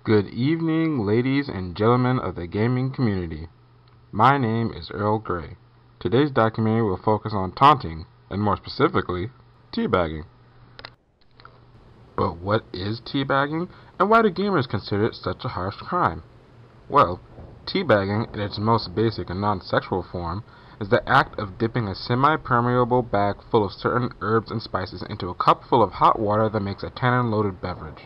Good evening, ladies and gentlemen of the gaming community. My name is Earl Grey. Today's documentary will focus on taunting, and more specifically, teabagging. But what is teabagging, and why do gamers consider it such a harsh crime? Well, teabagging, in its most basic and non-sexual form, is the act of dipping a semi-permeable bag full of certain herbs and spices into a cup full of hot water that makes a tannin-loaded beverage.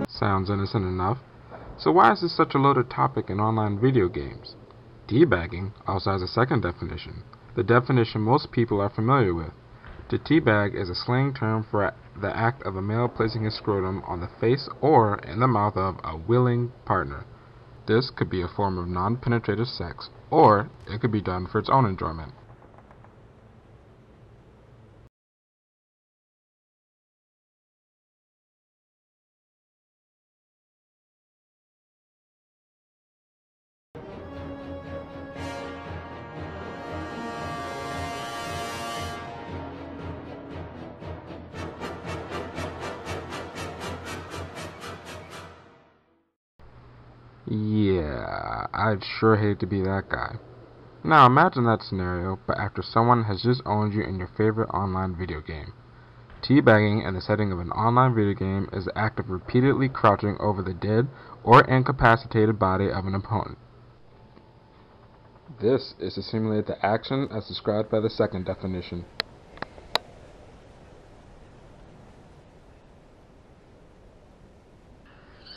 Sounds innocent enough. So why is this such a loaded topic in online video games? Teabagging also has a second definition, the definition most people are familiar with. To teabag is a slang term for the act of a male placing his scrotum on the face or in the mouth of a willing partner. This could be a form of non-penetrative sex, or it could be done for its own enjoyment. Yeah, I'd sure hate to be that guy. Now imagine that scenario, but after someone has just owned you in your favorite online video game. Teabagging in the setting of an online video game is the act of repeatedly crouching over the dead or incapacitated body of an opponent. This is to simulate the action as described by the second definition.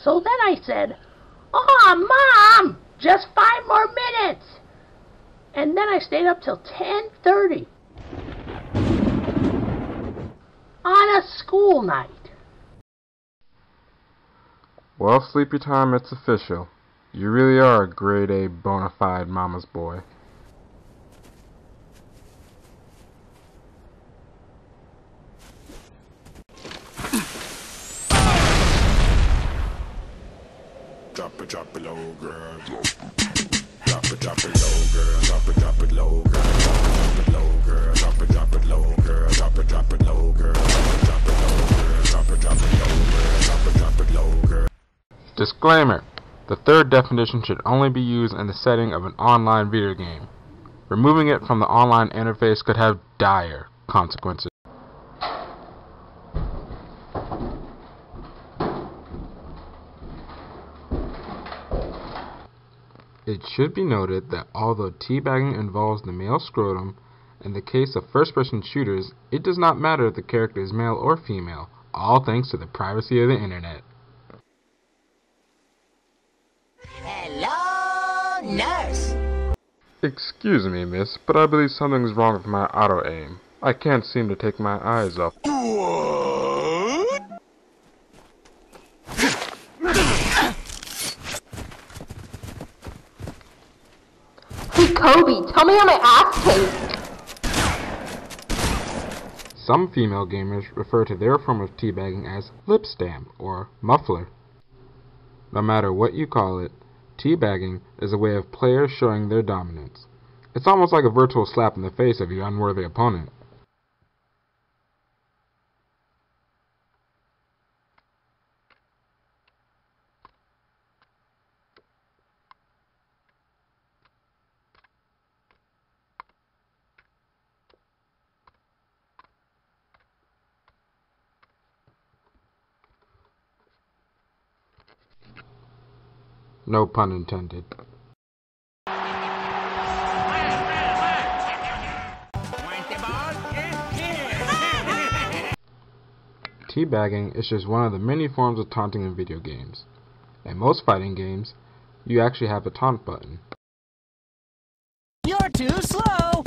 So then I said, "Aw, Mom, just 5 more minutes." And then I stayed up till 10:30 on a school night. Well, sleepy time, it's official. You really are a grade A bona fide mama's boy. Drop it low, girl. Drop it low, girl. Drop it low, girl. Drop it low, girl. Drop it low, girl. Drop it low, girl. Drop it low, girl. Drop it low, girl. Drop it low, girl. Disclaimer: the third definition should only be used in the setting of an online video game. Removing it from the online interface could have dire consequences. It should be noted that although teabagging involves the male scrotum, in the case of first-person shooters, it does not matter if the character is male or female, all thanks to the privacy of the internet. Hello, nurse. Excuse me, miss, but I believe something's wrong with my auto-aim. I can't seem to take my eyes off. What? Hey Kobe, tell me how my ass tastes. Some female gamers refer to their form of teabagging as lip stamp or muffler. No matter what you call it, teabagging is a way of players showing their dominance. It's almost like a virtual slap in the face of your unworthy opponent. No pun intended. Teabagging is just one of the many forms of taunting in video games. In most fighting games, you actually have a taunt button. You're too slow!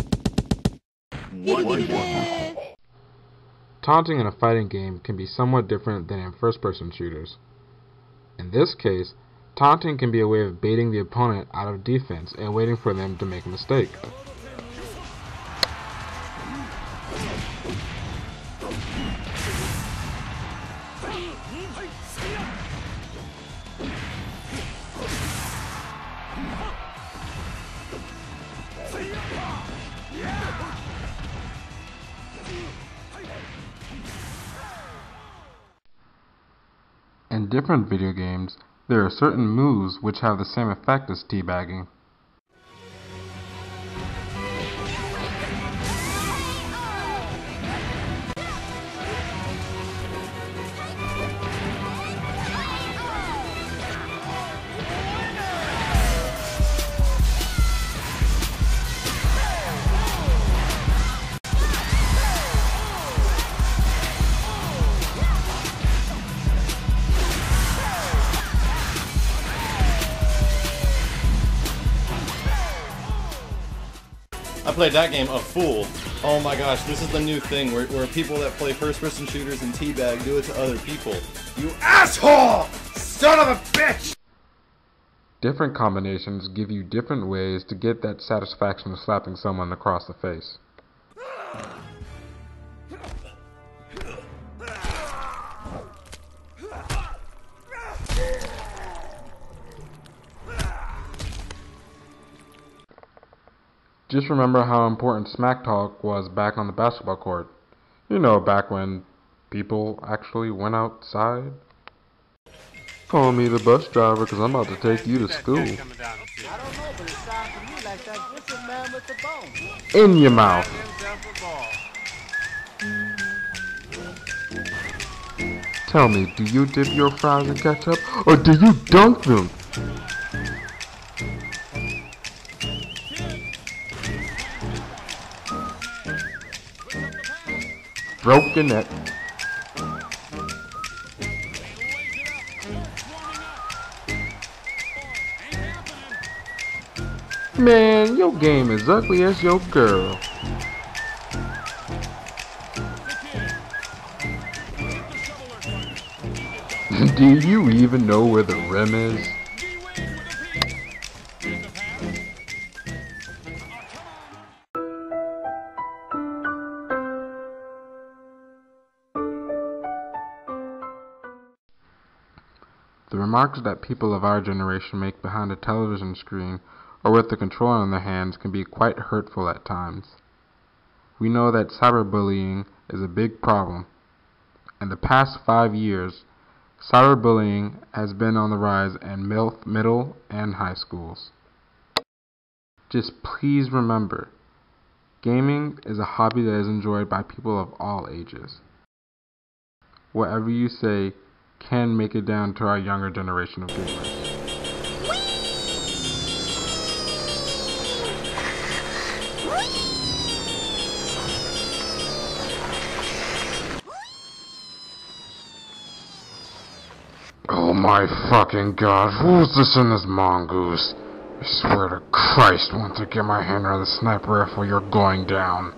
Taunting in a fighting game can be somewhat different than in first-person shooters. In this case, taunting can be a way of baiting the opponent out of defense and waiting for them to make a mistake. In different video games, there are certain moves which have the same effect as teabagging. I played that game a fool. Oh my gosh, this is the new thing where people that play first-person shooters and teabag do it to other people. You asshole! Son of a bitch! Different combinations give you different ways to get that satisfaction of slapping someone across the face. Just remember how important smack talk was back on the basketball court. You know, back when people actually went outside. Call me the bus driver because I'm about to take you to school. I don't know, but it sounds to me like that different man with the bone. In your mouth. Tell me, do you dip your fries in ketchup or do you dunk them? Broke your neck. Man, your game is ugly as your girl. Do you even know where the rim is? The remarks that people of our generation make behind a television screen or with the controller in their hands can be quite hurtful at times. We know that cyberbullying is a big problem. In the past 5 years, cyberbullying has been on the rise in middle and high schools. Just please remember, gaming is a hobby that is enjoyed by people of all ages. Whatever you say can make it down to our younger generation of gamers. Oh my fucking god, who's this in this mongoose? I swear to Christ, once I get my hand on the sniper rifle, you're going down.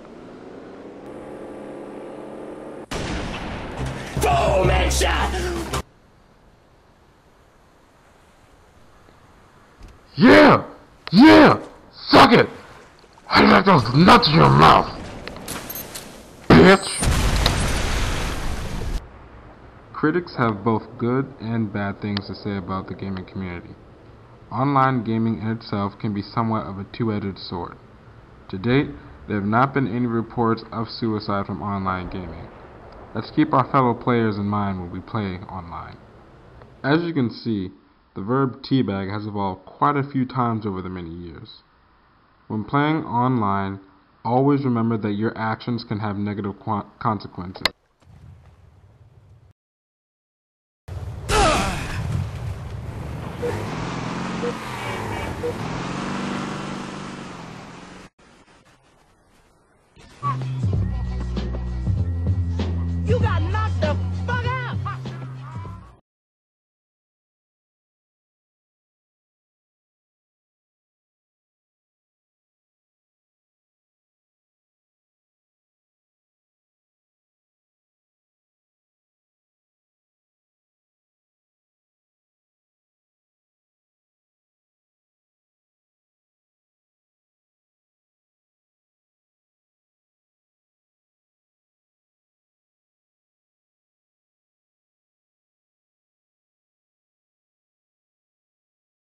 Boom! Headshot! Yeah! Yeah! Suck it! How like those nuts in your mouth? Bitch! Critics have both good and bad things to say about the gaming community. Online gaming in itself can be somewhat of a two-edged sword. To date, there have not been any reports of suicide from online gaming. Let's keep our fellow players in mind when we play online. As you can see, the verb teabag has evolved quite a few times over the many years. When playing online, always remember that your actions can have negative consequences.